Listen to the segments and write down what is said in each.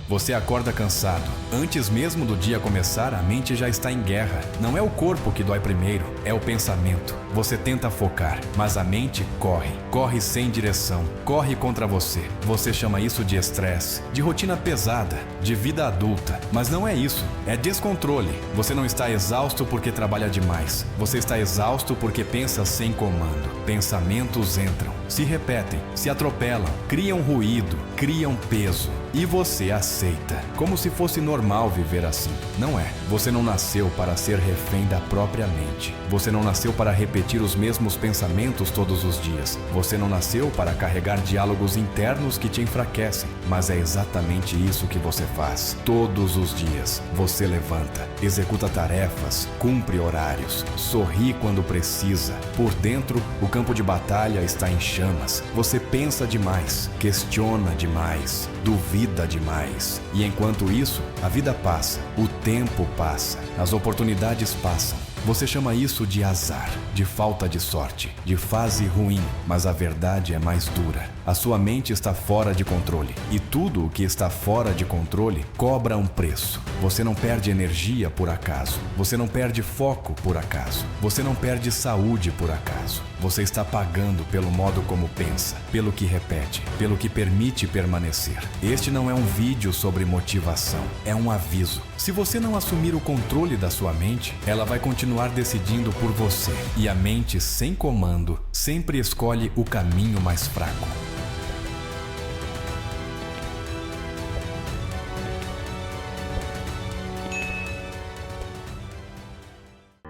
Você acorda cansado. Antes mesmo do dia começar, a mente já está em guerra. Não é o corpo que dói primeiro, é o pensamento. Você tenta focar, mas a mente corre. Corre sem direção, corre contra você. Você chama isso de estresse, de rotina pesada, de vida adulta. Mas não é isso, é descontrole. Você não está exausto porque trabalha demais. Você está exausto porque pensa sem comando. Pensamentos entram, se repetem, se atropelam, criam ruído, criam peso. E você aceita, como se fosse normal viver assim. Não é. Você não nasceu para ser refém da própria mente. Você não nasceu para repetir os mesmos pensamentos todos os dias. Você não nasceu para carregar diálogos internos que te enfraquecem. Mas é exatamente isso que você faz. Todos os dias, você levanta, executa tarefas, cumpre horários, sorri quando precisa. Por dentro, o campo de batalha está em chamas. Você pensa demais, questiona demais, duvida demais. E enquanto isso, a vida passa, o tempo passa, as oportunidades passam. Você chama isso de azar, de falta de sorte, de fase ruim, mas a verdade é mais dura. A sua mente está fora de controle, e tudo o que está fora de controle cobra um preço. Você não perde energia por acaso, você não perde foco por acaso, você não perde saúde por acaso. Você está pagando pelo modo como pensa, pelo que repete, pelo que permite permanecer. Este não é um vídeo sobre motivação, é um aviso. Se você não assumir o controle da sua mente, ela vai continuar decidindo por você. E a mente sem comando sempre escolhe o caminho mais fraco.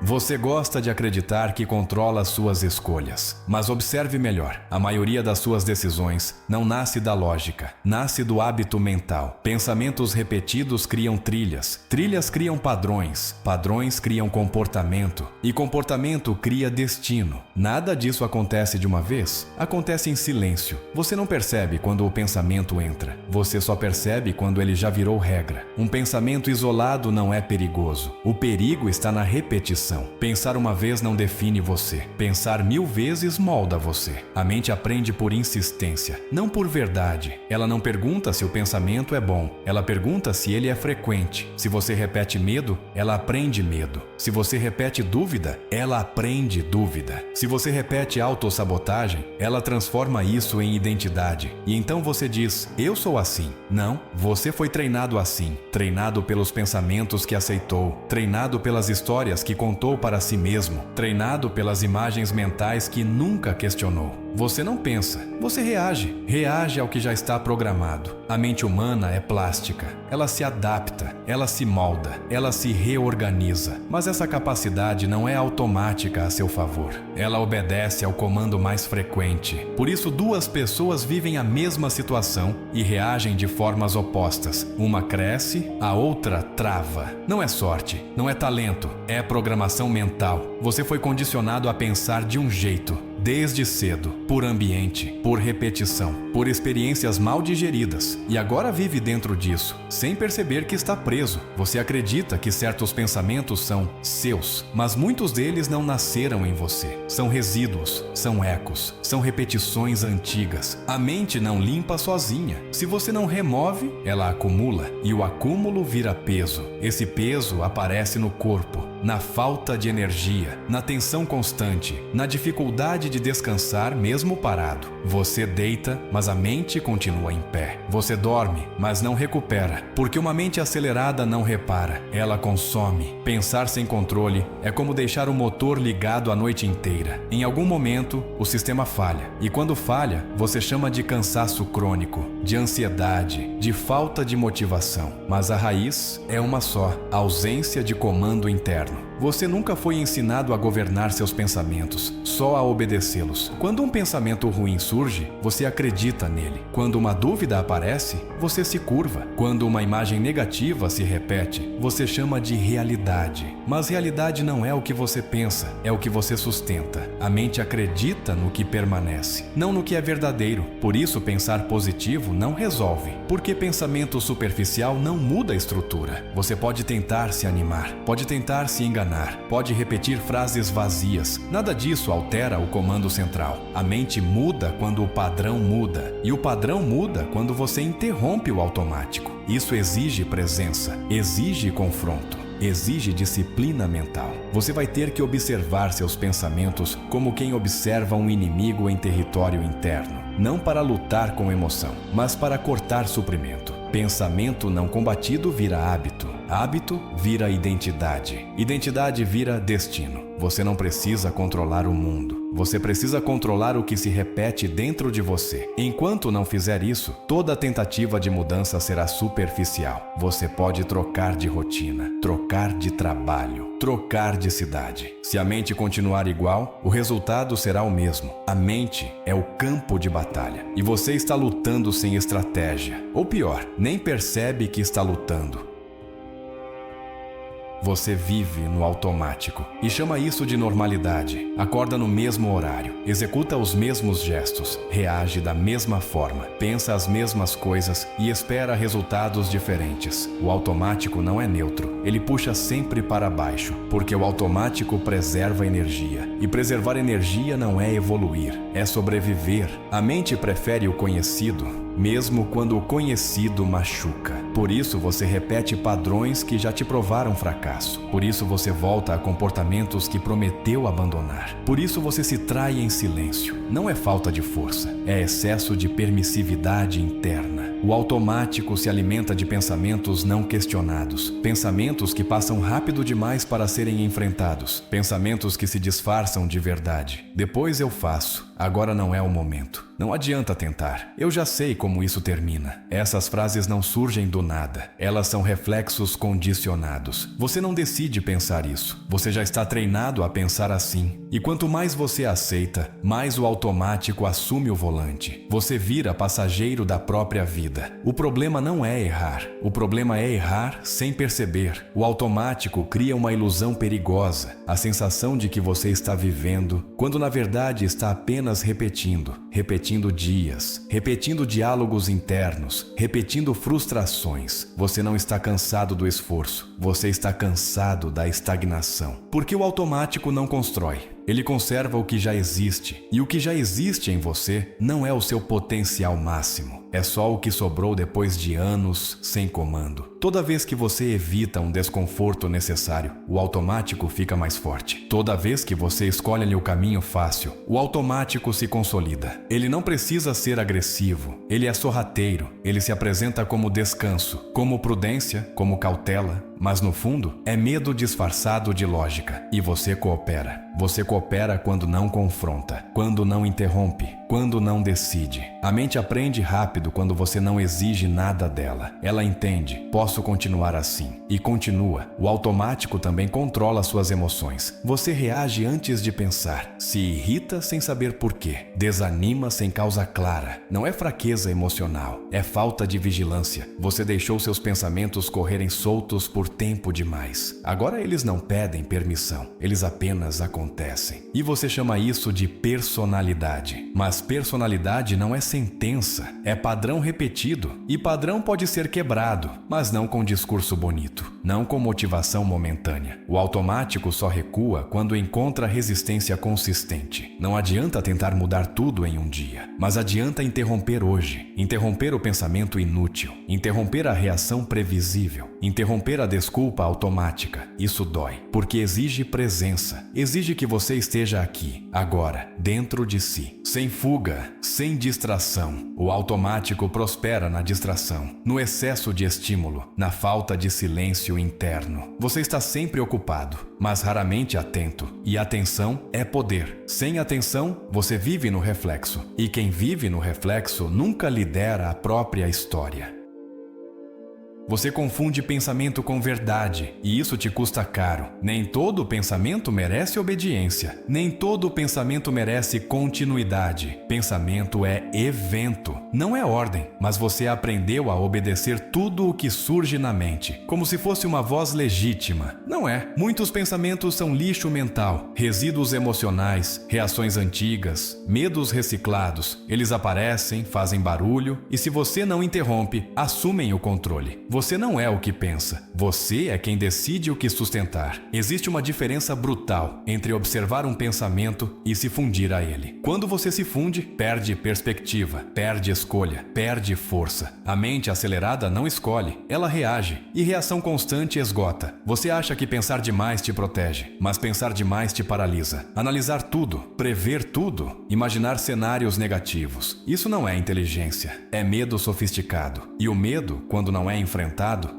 Você gosta de acreditar que controla suas escolhas, mas observe melhor. A maioria das suas decisões não nasce da lógica, nasce do hábito mental. Pensamentos repetidos criam trilhas, trilhas criam padrões, padrões criam comportamento e comportamento cria destino. Nada disso acontece de uma vez, acontece em silêncio. Você não percebe quando o pensamento entra, você só percebe quando ele já virou regra. Um pensamento isolado não é perigoso, o perigo está na repetição. Pensar uma vez não define você. Pensar 1000 vezes molda você. A mente aprende por insistência, não por verdade. Ela não pergunta se o pensamento é bom. Ela pergunta se ele é frequente. Se você repete medo, ela aprende medo. Se você repete dúvida, ela aprende dúvida. Se você repete autossabotagem, ela transforma isso em identidade. E então você diz, eu sou assim. Não, você foi treinado assim. Treinado pelos pensamentos que aceitou. Treinado pelas histórias que contou para si mesmo, treinado pelas imagens mentais que nunca questionou. Você não pensa, você reage ao que já está programado. A mente humana é plástica, ela se adapta, ela se molda, ela se reorganiza, mas essa capacidade não é automática a seu favor. Ela obedece ao comando mais frequente. Por isso, duas pessoas vivem a mesma situação e reagem de formas opostas. Uma cresce, a outra trava. Não é sorte, não é talento, é programação mental. Você foi condicionado a pensar de um jeito. Desde cedo, por ambiente, por repetição, por experiências mal digeridas, e agora vive dentro disso, sem perceber que está preso. Você acredita que certos pensamentos são seus, mas muitos deles não nasceram em você. São resíduos, são ecos, são repetições antigas. A mente não limpa sozinha. Se você não remove, ela acumula, e o acúmulo vira peso. Esse peso aparece no corpo, na falta de energia, na tensão constante, na dificuldade de descansar mesmo parado. Você deita, mas a mente continua em pé. Você dorme, mas não recupera, porque uma mente acelerada não repara, ela consome. Pensar sem controle é como deixar o motor ligado a noite inteira. Em algum momento, o sistema falha, e quando falha, você chama de cansaço crônico, de ansiedade, de falta de motivação. Mas a raiz é uma só, a ausência de comando interno. Você nunca foi ensinado a governar seus pensamentos, só a obedecê-los. Quando um pensamento ruim surge, você acredita nele. Quando uma dúvida aparece, você se curva. Quando uma imagem negativa se repete, você chama de realidade. Mas realidade não é o que você pensa, é o que você sustenta. A mente acredita no que permanece, não no que é verdadeiro. Por isso, pensar positivo não resolve, porque pensamento superficial não muda a estrutura. Você pode tentar se animar, pode tentar se enganar, enganar, pode repetir frases vazias. Nada disso altera o comando central. A mente muda quando o padrão muda, e o padrão muda quando você interrompe o automático. Isso exige presença, exige confronto, exige disciplina mental. Você vai ter que observar seus pensamentos como quem observa um inimigo em território interno, não para lutar com emoção, mas para cortar suprimento. Pensamento não combatido vira hábito. Hábito vira identidade. Identidade vira destino. Você não precisa controlar o mundo. Você precisa controlar o que se repete dentro de você. Enquanto não fizer isso, toda tentativa de mudança será superficial. Você pode trocar de rotina, trocar de trabalho, trocar de cidade. Se a mente continuar igual, o resultado será o mesmo. A mente é o campo de batalha e você está lutando sem estratégia. Ou pior, nem percebe que está lutando. Você vive no automático e chama isso de normalidade. Acorda no mesmo horário, executa os mesmos gestos, reage da mesma forma, pensa as mesmas coisas e espera resultados diferentes. O automático não é neutro, ele puxa sempre para baixo, porque o automático preserva energia. E preservar energia não é evoluir, é sobreviver. A mente prefere o conhecido, mesmo quando o conhecido machuca. Por isso você repete padrões que já te provaram fracasso. Por isso você volta a comportamentos que prometeu abandonar. Por isso você se trai em silêncio. Não é falta de força, é excesso de permissividade interna. O automático se alimenta de pensamentos não questionados, pensamentos que passam rápido demais para serem enfrentados, pensamentos que se disfarçam de verdade. Depois eu faço, agora não é o momento. Não adianta tentar, eu já sei como isso termina. Essas frases não surgem do nada, elas são reflexos condicionados. Você não decide pensar isso, você já está treinado a pensar assim. E quanto mais você aceita, mais o automático assume o volante. Você vira passageiro da própria vida. O problema não é errar, o problema é errar sem perceber. O automático cria uma ilusão perigosa, a sensação de que você está vivendo, quando na verdade está apenas repetindo dias, repetindo diálogos internos, repetindo frustrações. Você não está cansado do esforço, você está cansado da estagnação. Porque o automático não constrói. Ele conserva o que já existe, e o que já existe em você não é o seu potencial máximo. É só o que sobrou depois de anos sem comando. Toda vez que você evita um desconforto necessário, o automático fica mais forte. Toda vez que você escolhe o caminho fácil, o automático se consolida. Ele não precisa ser agressivo, ele é sorrateiro, ele se apresenta como descanso, como prudência, como cautela, mas no fundo é medo disfarçado de lógica. E você coopera. Você coopera quando não confronta, quando não interrompe, quando não decide. A mente aprende rápido quando você não exige nada dela. Ela entende, posso continuar assim, e continua. O automático também controla suas emoções. Você reage antes de pensar, se irrita sem saber porquê, desanima sem causa clara. Não é fraqueza emocional, é falta de vigilância. Você deixou seus pensamentos correrem soltos por tempo demais. Agora eles não pedem permissão, eles apenas acontecem. E você chama isso de personalidade. Mas personalidade não é sentença, é padrão repetido. E padrão pode ser quebrado, mas não com discurso bonito, não com motivação momentânea. O automático só recua quando encontra resistência consistente. Não adianta tentar mudar tudo em um dia, mas adianta interromper hoje, interromper o pensamento inútil, interromper a reação previsível, interromper a desculpa automática. Isso dói, porque exige presença, exige que você esteja aqui, agora, dentro de si, sem fuga, sem distração. O automático prospera na distração, no excesso de estímulo, na falta de silêncio interno. Você está sempre ocupado, mas raramente atento, e atenção é poder. Sem atenção, você vive no reflexo, e quem vive no reflexo nunca lidera a própria história. Você confunde pensamento com verdade, e isso te custa caro. Nem todo pensamento merece obediência. Nem todo pensamento merece continuidade. Pensamento é evento, não é ordem, mas você aprendeu a obedecer tudo o que surge na mente, como se fosse uma voz legítima. Não é. Muitos pensamentos são lixo mental, resíduos emocionais, reações antigas, medos reciclados. Eles aparecem, fazem barulho, e se você não interrompe, assumem o controle. Você não é o que pensa. Você é quem decide o que sustentar. Existe uma diferença brutal entre observar um pensamento e se fundir a ele. Quando você se funde, perde perspectiva, perde escolha, perde força. A mente acelerada não escolhe, ela reage, e reação constante esgota. Você acha que pensar demais te protege, mas pensar demais te paralisa. Analisar tudo, prever tudo, imaginar cenários negativos. Isso não é inteligência, é medo sofisticado. E o medo, quando não é enfrentado,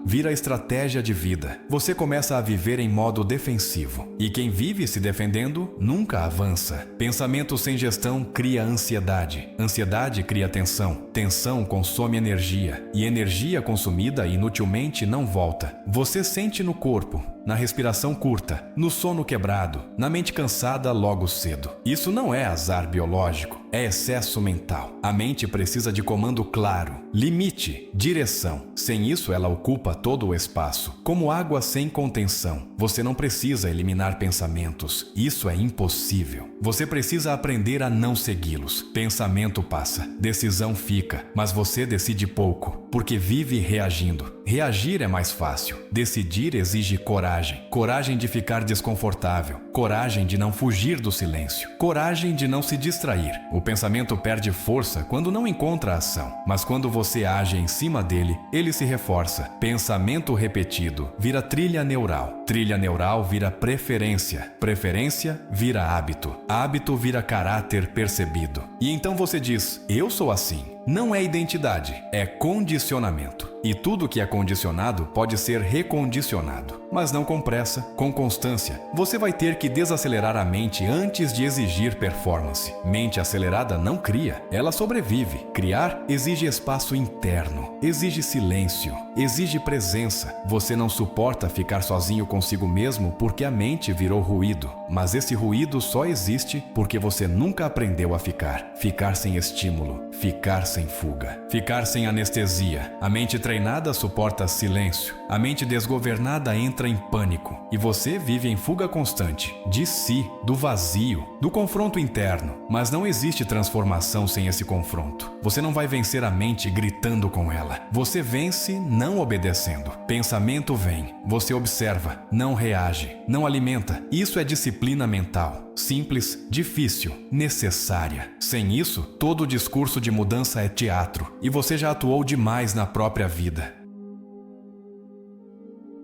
vira estratégia de vida. Você começa a viver em modo defensivo. E quem vive se defendendo nunca avança. Pensamento sem gestão cria ansiedade. Ansiedade cria tensão. Tensão consome energia. E energia consumida inutilmente não volta. Você sente no corpo, na respiração curta, no sono quebrado, na mente cansada logo cedo. Isso não é azar biológico, é excesso mental. A mente precisa de comando claro, limite, direção. Sem isso, ela ocupa todo o espaço. Como água sem contenção. Você não precisa eliminar pensamentos. Isso é impossível. Você precisa aprender a não segui-los. Pensamento passa, decisão fica, mas você decide pouco, porque vive reagindo. Reagir é mais fácil. Decidir exige coragem. Coragem de ficar desconfortável. Coragem de não fugir do silêncio. Coragem de não se distrair. O pensamento perde força quando não encontra ação. Mas quando você age em cima dele, ele se reforça. Pensamento repetido vira trilha neural. Trilha neural vira preferência. Preferência vira hábito. Hábito vira caráter percebido. E então você diz, eu sou assim. Não é identidade, é condicionamento. E tudo que é condicionado pode ser recondicionado. Mas não com pressa, com constância. Você vai ter que desacelerar a mente antes de exigir performance. Mente acelerada não cria, ela sobrevive. Criar exige espaço interno, exige silêncio, exige presença. Você não suporta ficar sozinho consigo mesmo porque a mente virou ruído. Mas esse ruído só existe porque você nunca aprendeu a ficar. Ficar sem estímulo, ficar sem fuga, ficar sem anestesia. A mente treinada suporta silêncio. A mente desgovernada entra em pânico. E você vive em fuga constante, de si, do vazio, do confronto interno. Mas não existe transformação sem esse confronto. Você não vai vencer a mente gritando com ela. Você vence não obedecendo. Pensamento vem, você observa, não reage, não alimenta. Isso é disciplina mental. Simples, difícil, necessária. Sem isso, todo discurso de mudança é teatro. E você já atuou demais na própria vida.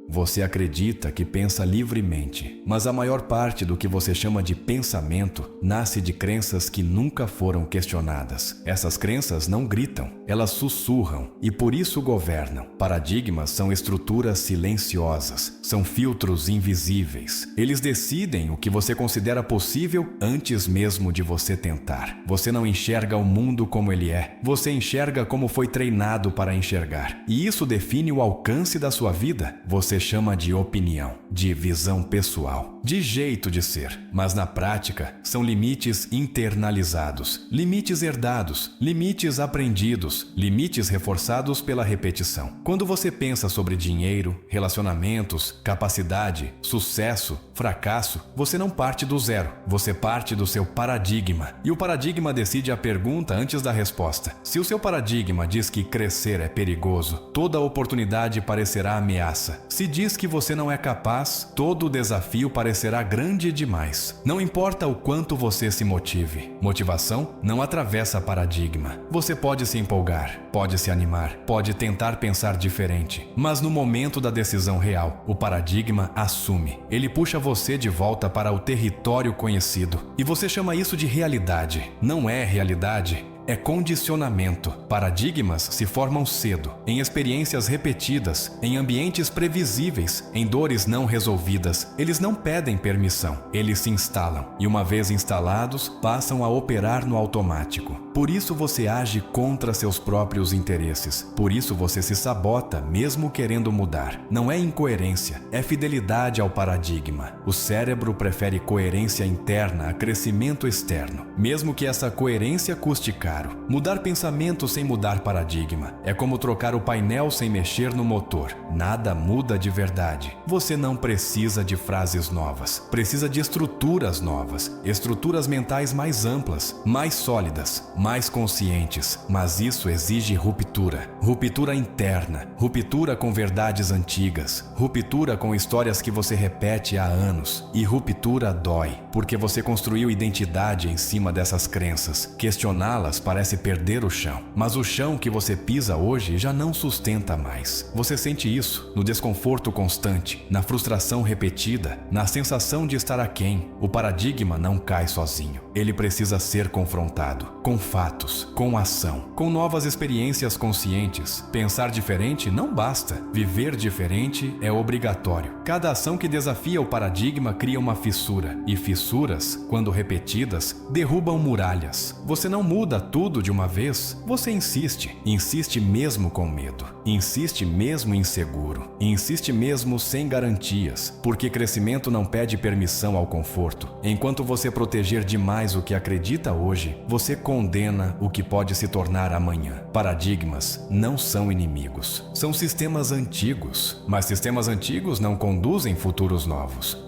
Você acredita que pensa livremente, mas a maior parte do que você chama de pensamento nasce de crenças que nunca foram questionadas. Essas crenças não gritam, elas sussurram e por isso governam. Paradigmas são estruturas silenciosas, são filtros invisíveis. Eles decidem o que você considera possível antes mesmo de você tentar. Você não enxerga o mundo como ele é, você enxerga como foi treinado para enxergar. E isso define o alcance da sua vida. Você chama de opinião, de visão pessoal, de jeito de ser. Mas na prática, são limites internalizados, limites herdados, limites aprendidos, limites reforçados pela repetição. Quando você pensa sobre dinheiro, relacionamentos, capacidade, sucesso, fracasso, você não parte do zero, você parte do seu paradigma. E o paradigma decide a pergunta antes da resposta. Se o seu paradigma diz que crescer é perigoso, toda oportunidade parecerá ameaça. Se diz que você não é capaz, todo desafio parecerá grande demais. Não importa o quanto você se motive. Motivação não atravessa paradigma. Você pode se empolgar, pode se animar, pode tentar pensar diferente. Mas no momento da decisão real, o paradigma assume. Ele puxa você de volta para o território conhecido. E você chama isso de realidade. Não é realidade. É condicionamento. Paradigmas se formam cedo, em experiências repetidas, em ambientes previsíveis, em dores não resolvidas. Eles não pedem permissão, eles se instalam. E uma vez instalados, passam a operar no automático. Por isso você age contra seus próprios interesses. Por isso você se sabota, mesmo querendo mudar. Não é incoerência, é fidelidade ao paradigma. O cérebro prefere coerência interna a crescimento externo, mesmo que essa coerência custe caro. caro. Mudar pensamento sem mudar paradigma é como trocar o painel sem mexer no motor. Nada muda de verdade. Você não precisa de frases novas. Precisa de estruturas novas. Estruturas mentais mais amplas, mais sólidas, mais conscientes. Mas isso exige ruptura. Ruptura interna. Ruptura com verdades antigas. Ruptura com histórias que você repete há anos. E ruptura dói, porque você construiu identidade em cima dessas crenças. Questioná-las parece perder o chão. Mas o chão que você pisa hoje já não sustenta mais. Você sente isso no desconforto constante, na frustração repetida, na sensação de estar aquém. O paradigma não cai sozinho. Ele precisa ser confrontado, com fatos, com ação, com novas experiências conscientes. Pensar diferente não basta. Viver diferente é obrigatório. Cada ação que desafia o paradigma cria uma fissura. E fissuras, quando repetidas, derrubam muralhas. Você não muda tudo de uma vez. Você insiste. Insiste mesmo com medo. Insiste mesmo inseguro. Insiste mesmo sem garantias. Porque crescimento não pede permissão ao conforto. Enquanto você proteger demais o que acredita hoje, você condena o que pode se tornar amanhã. Paradigmas não são inimigos. São sistemas antigos. Mas sistemas antigos não conduzem futuros novos.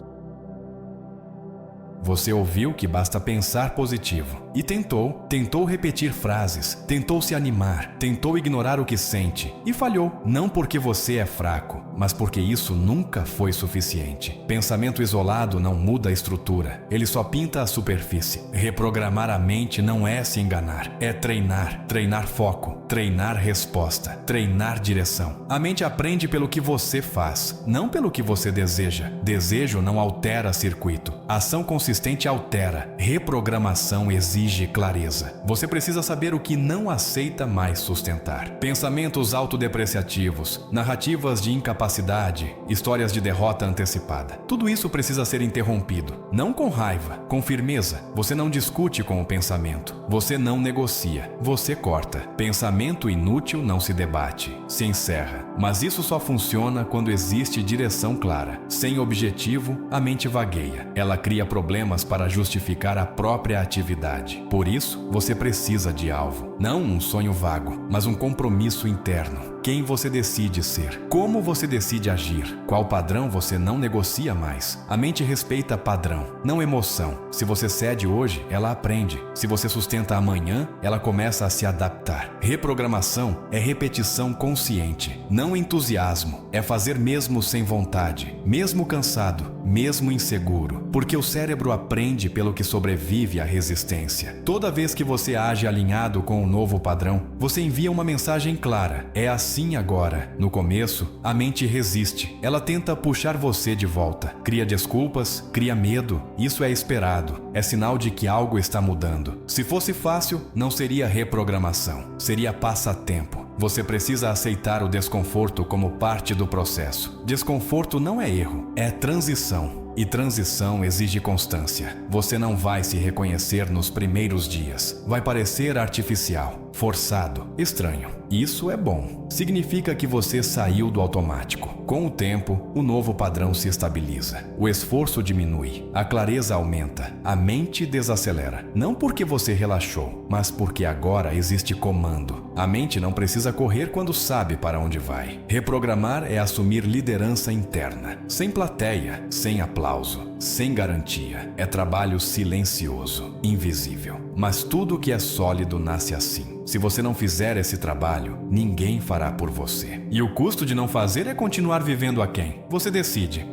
Você ouviu que basta pensar positivo e tentou repetir frases, tentou se animar, tentou ignorar o que sente e falhou. Não porque você é fraco, mas porque isso nunca foi suficiente. Pensamento isolado não muda a estrutura, ele só pinta a superfície. Reprogramar a mente não é se enganar, é treinar foco, treinar resposta, treinar direção. A mente aprende pelo que você faz, não pelo que você deseja. Desejo não altera circuito, ação consistente altera. Reprogramação exige clareza. Você precisa saber o que não aceita mais sustentar. Pensamentos autodepreciativos, narrativas de incapacidade, histórias de derrota antecipada. Tudo isso precisa ser interrompido. Não com raiva, com firmeza. Você não discute com o pensamento. Você não negocia. Você corta. Pensamento inútil não se debate, se encerra. Mas isso só funciona quando existe direção clara. Sem objetivo, a mente vagueia. Ela cria problemas para justificar a própria atividade. Por isso, você precisa de alvo. Não um sonho vago, mas um compromisso interno. Quem você decide ser? Como você decide agir? Qual padrão você não negocia mais? A mente respeita padrão, não emoção. Se você cede hoje, ela aprende. Se você sustenta amanhã, ela começa a se adaptar. Reprogramação é repetição consciente, não entusiasmo. É fazer mesmo sem vontade, mesmo cansado, mesmo inseguro. Porque o cérebro aprende pelo que sobrevive à resistência. Toda vez que você age alinhado com o novo padrão, você envia uma mensagem clara. É assim agora. No começo, a mente resiste. Ela tenta puxar você de volta. Cria desculpas, cria medo. Isso é esperado. É sinal de que algo está mudando. Se fosse fácil, não seria reprogramação. Seria passatempo. Você precisa aceitar o desconforto como parte do processo. Desconforto não é erro, é transição. E transição exige constância. Você não vai se reconhecer nos primeiros dias. Vai parecer artificial, forçado, estranho. Isso é bom. Significa que você saiu do automático. Com o tempo, o novo padrão se estabiliza. O esforço diminui, a clareza aumenta, a mente desacelera. Não porque você relaxou, mas porque agora existe comando. A mente não precisa correr quando sabe para onde vai. Reprogramar é assumir liderança interna, sem plateia, sem aplauso, sem garantia. É trabalho silencioso, invisível. Mas tudo que é sólido nasce assim. Se você não fizer esse trabalho, ninguém fará por você. E o custo de não fazer é continuar vivendo aquém. Você decide.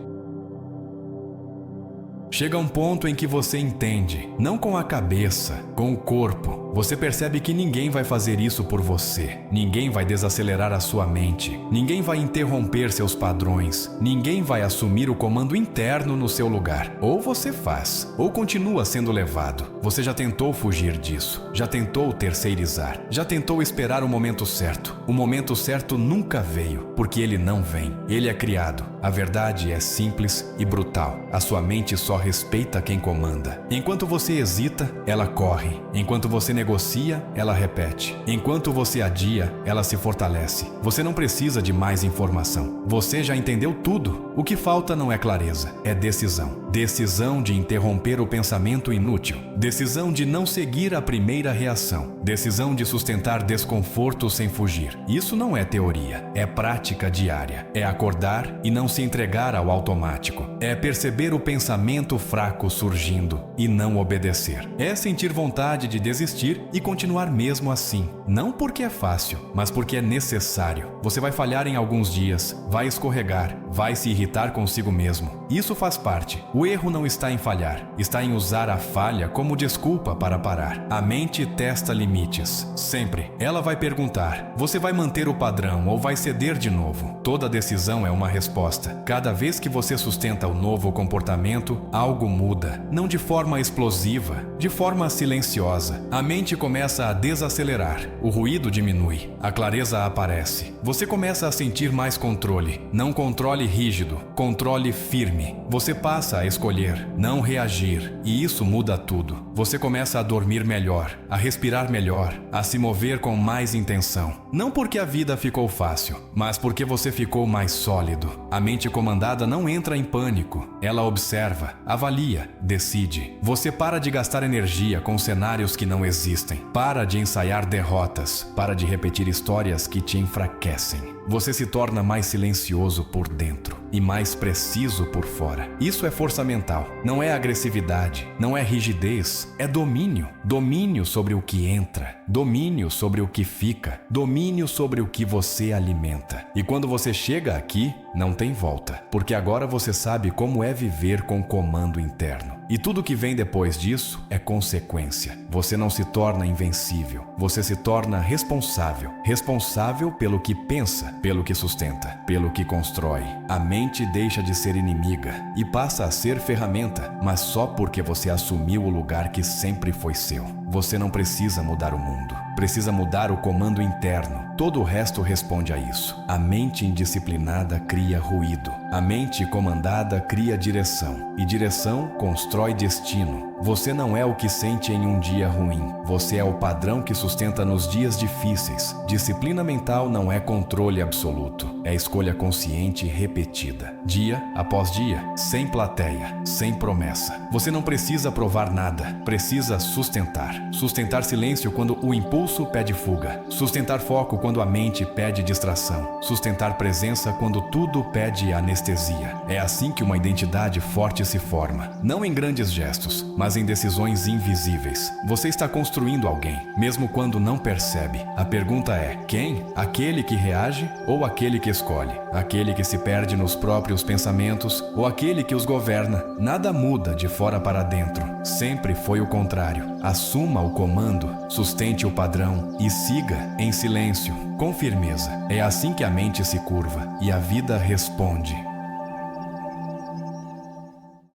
Chega um ponto em que você entende, não com a cabeça, com o corpo. Você percebe que ninguém vai fazer isso por você. Ninguém vai desacelerar a sua mente. Ninguém vai interromper seus padrões. Ninguém vai assumir o comando interno no seu lugar. Ou você faz, ou continua sendo levado. Você já tentou fugir disso. Já tentou terceirizar. Já tentou esperar o momento certo. O momento certo nunca veio, porque ele não vem. Ele é criado. A verdade é simples e brutal. A sua mente só respeita quem comanda. Enquanto você hesita, ela corre. Enquanto você negocia, ela repete. Enquanto você adia, ela se fortalece. Você não precisa de mais informação. Você já entendeu tudo. O que falta não é clareza, é decisão. Decisão de interromper o pensamento inútil. Decisão de não seguir a primeira reação. Decisão de sustentar desconforto sem fugir. Isso não é teoria, é prática diária. É acordar e não se entregar ao automático. É perceber o pensamento fraco surgindo e não obedecer. É sentir vontade de desistir e continuar mesmo assim. Não porque é fácil, mas porque é necessário. Você vai falhar em alguns dias, vai escorregar, vai se irritar consigo mesmo. Isso faz parte. O erro não está em falhar, está em usar a falha como desculpa para parar. A mente testa limites. Sempre. Ela vai perguntar: você vai manter o padrão ou vai ceder de novo? Toda decisão é uma resposta. Cada vez que você sustenta o novo comportamento, algo muda. Não de forma explosiva, de forma silenciosa. A mente começa a desacelerar. O ruído diminui. A clareza aparece. Você começa a sentir mais controle. Não controle rígido, controle firme. Você passa a escolher, não reagir. E isso muda tudo. Você começa a dormir melhor, a respirar melhor, a se mover com mais intenção. Não porque a vida ficou fácil, mas porque você ficou mais sólido. A mente comandada não entra em pânico. Ela observa, avalia, decide. Você para de gastar energia com cenários que não existem. Para de ensaiar derrotas. Para de repetir histórias que te enfraquecem. Você se torna mais silencioso por dentro e mais preciso por fora. Isso é força mental. Não é agressividade, não é rigidez, é domínio. Domínio sobre o que entra, domínio sobre o que fica, domínio sobre o que você alimenta. E quando você chega aqui, não tem volta, porque agora você sabe como é viver com comando interno. E tudo que vem depois disso é consequência. Você não se torna invencível, você se torna responsável. Responsável pelo que pensa, pelo que sustenta, pelo que constrói. A mente deixa de ser inimiga e passa a ser ferramenta, mas só porque você assumiu o lugar que sempre foi seu. Você não precisa mudar o mundo, precisa mudar o comando interno. Todo o resto responde a isso. A mente indisciplinada cria ruído. A mente comandada cria direção. E direção constrói destino. Você não é o que sente em um dia ruim. Você é o padrão que sustenta nos dias difíceis. Disciplina mental não é controle absoluto. É escolha consciente repetida. Dia após dia, sem plateia, sem promessa. Você não precisa provar nada. Precisa sustentar. Sustentar silêncio quando o impulso pede fuga. Sustentar foco quando a mente pede distração. Sustentar presença quando tudo pede anestesia. É assim que uma identidade forte se forma. Não em grandes gestos, mas em decisões invisíveis. Você está construindo alguém, mesmo quando não percebe. A pergunta é: quem? Aquele que reage ou aquele que escolhe? Aquele que se perde nos próprios pensamentos ou aquele que os governa? Nada muda de fora para dentro. Sempre foi o contrário. Assuma o comando, sustente o padrão e siga em silêncio, com firmeza. É assim que a mente se curva e a vida responde.